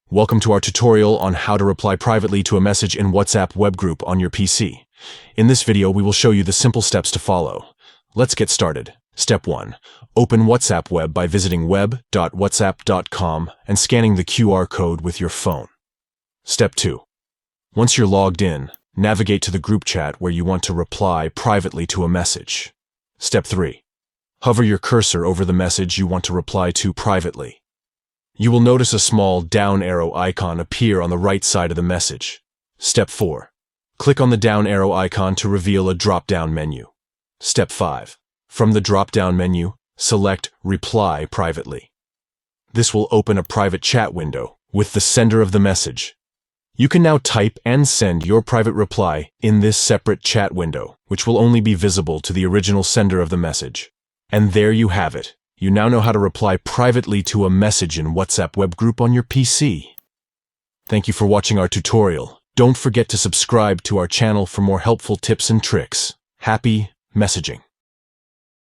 Welcome to our tutorial on how to reply privately to a message in WhatsApp web group on your PC. In this video, we will show you the simple steps to follow. Let's get started. Step 1. Open WhatsApp web by visiting web.whatsapp.com and scanning the QR code with your phone. Step 2. Once you're logged in, navigate to the group chat where you want to reply privately to a message. Step 3. Hover your cursor over the message you want to reply to privately. You will notice a small down arrow icon appear on the right side of the message. Step 4. Click on the down arrow icon to reveal a drop-down menu. Step 5. From the drop-down menu, select Reply Privately. This will open a private chat window with the sender of the message. You can now type and send your private reply in this separate chat window, which will only be visible to the original sender of the message. And there you have it. You now know how to reply privately to a message in WhatsApp web group on your PC. Thank you for watching our tutorial. Don't forget to subscribe to our channel for more helpful tips and tricks. Happy messaging!